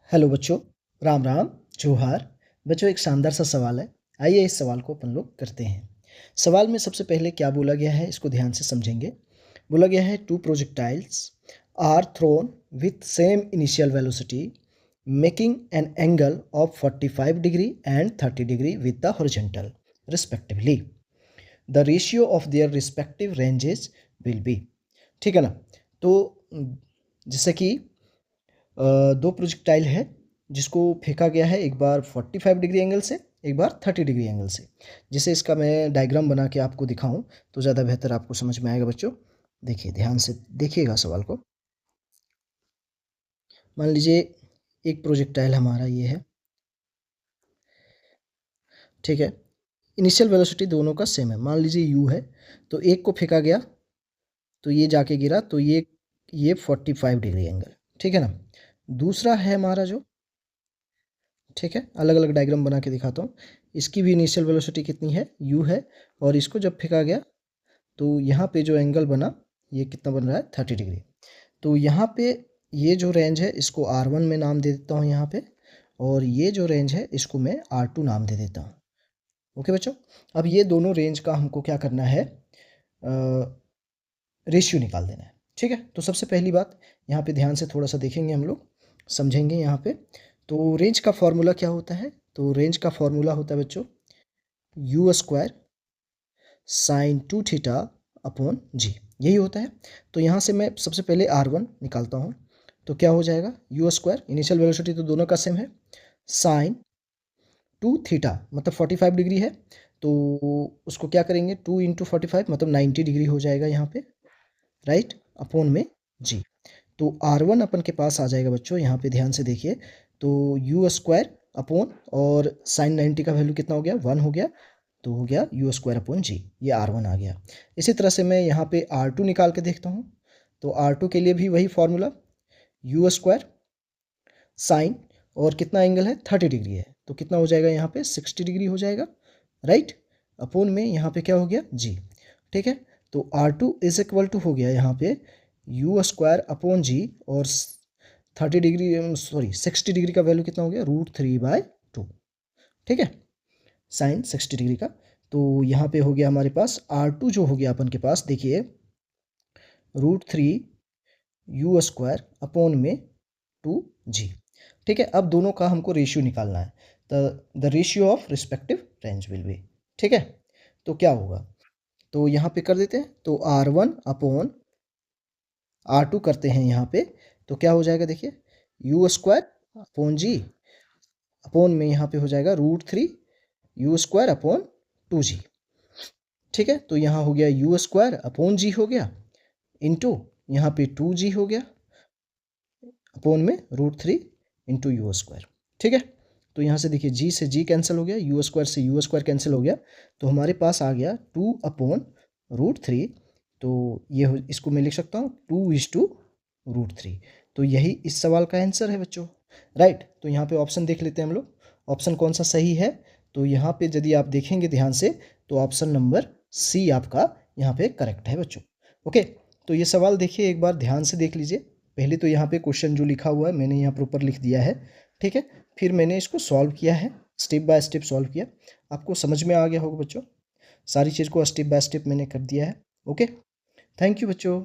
Hello बच्चों, राम राम, जोहार। बच्चों, एक शानदार सा सवाल है। आइए इस सवाल को अपन लोग करते हैं। सवाल में सबसे पहले क्या बोला गया है, इसको ध्यान से समझेंगे। बोला गया है 2 projectiles are thrown with same initial velocity making an angle of 45 degree and 30 degree with the horizontal respectively. The ratio of their respective ranges will be. ठीक है ना। तो जैसे कि दो प्रोजेक्टाइल है जिसको फेंका गया है, एक बार 45 डिग्री एंगल से, एक बार 30 डिग्री एंगल से। जिसे इसका मैं डायग्राम बना के आपको दिखाऊं तो ज़्यादा बेहतर आपको समझ में आएगा बच्चों। देखिए, ध्यान से देखिएगा सवाल को। मान लीजिए एक प्रोजेक्टाइल हमारा ये है, ठीक है। इनिशियल वेलोसिटी दोनों का सेम है। मान लीजिए u है, तो एक को फेंका गया तो ये जाके गिरा, तो ये 45 डिग्री एंगल, ठीक है ना। दूसरा है हमारा जो, ठीक है, अलग अलग डायग्राम बना के दिखाता हूँ। इसकी भी इनिशियल वेलोसिटी कितनी है, u है, और इसको जब फेंका गया तो यहाँ पे जो एंगल बना, ये कितना बन रहा है, 30 डिग्री। तो यहाँ पे ये जो रेंज है इसको r1 में नाम दे देता हूँ यहाँ पे, और ये जो रेंज है इसको मैं r2 नाम दे देता हूँ। ओके बच्चों, अब ये दोनों रेंज का हमको क्या करना है, रेशियो निकाल देना है। ठीक है, तो सबसे पहली बात यहाँ पे ध्यान से थोड़ा सा देखेंगे, हम लोग समझेंगे यहाँ पे। तो रेंज का फॉर्मूला क्या होता है, तो रेंज का फॉर्मूला होता है बच्चों u square sine 2 theta upon G, यही होता है। तो यहाँ से मैं सबसे पहले r1 निकालता हूँ, तो क्या हो जाएगा, u स्क्वायर, इनिशियल वेलोसिटी तो दोनों का सेम है, साइन 2 थीटा मतलब 45 डिग्री है, तो उसको क्या करेंगे, 2 इंटू 45 मतलब 90 डिग्री हो जाएगा यहाँ पे, राइट, अपॉन में जी। तो r1 अपन के पास आ जाएगा बच्चों, यहाँ पे ध्यान से देखिए। तो u स्क्वायर अपॉन, और साइन 90 का वैल्यू कितना हो गया, 1 हो गया, तो हो गया u स्क्वायर अपॉन जी, ये r1 आ गया। इसी तरह से मैं यहाँ पे r2 निकाल के देखता हूँ। तो r2 के लिए भी वही फॉर्मूला, u स्क्वायर साइन, और कितना एंगल है, 30 डिग्री है, तो कितना हो जाएगा यहाँ पे, 60 डिग्री हो जाएगा, राइट, अपॉन में यहाँ पे क्या हो गया, जी। ठीक है, तो r2 इज इक्वल टू हो गया यहाँ पे u स्क्वायर अपॉन जी, और 30 डिग्री, सॉरी 60 डिग्री का वैल्यू कितना हो गया, √3/2। ठीक है, साइन 60 डिग्री का। तो यहाँ पे हो गया हमारे पास r2 जो हो गया अपन के पास, देखिए √3 u स्क्वायर अपॉन में 2g। ठीक है, अब दोनों का हमको रेशियो निकालना है। The ratio of respective range will be. ठीक है, तो क्या होगा, तो यहाँ पे कर देते हैं, तो r1 अपॉन r2 करते हैं यहाँ पे, तो क्या हो जाएगा, देखिए u स्क्वायर अपॉन जी, अपॉन में यहाँ पे हो जाएगा √3 u स्क्वायर अपॉन 2g। ठीक है, तो यहाँ हो गया u स्क्वायर अपॉन जी हो गया, इंटू यहाँ पे 2g हो गया, अपॉन में √3 इंटू यू स्क्वायर। ठीक है, तो यहाँ से देखिए g से g कैंसिल हो गया, u स्क्वायर से u स्क्वायर कैंसिल हो गया, तो हमारे पास आ गया 2 अपॉन √3। तो ये इसको मैं लिख सकता हूँ 2:√3। तो यही इस सवाल का आंसर है बच्चों, राइट। तो यहाँ पे ऑप्शन देख लेते हैं हम लोग, ऑप्शन कौन सा सही है। तो यहाँ पे यदि आप देखेंगे ध्यान से, तो ऑप्शन नंबर सी आपका यहाँ पे करेक्ट है बच्चों। ओके, तो ये सवाल देखिए, एक बार ध्यान से देख लीजिए। पहले तो यहाँ पे क्वेश्चन जो लिखा हुआ है मैंने यहाँ प्रॉपर लिख दिया है, ठीक है। फिर मैंने इसको सॉल्व किया है, स्टेप बाय स्टेप सॉल्व किया। आपको समझ में आ गया होगा बच्चों, सारी चीज़ को स्टेप बाय स्टेप मैंने कर दिया है। ओके, थैंक यू बच्चों।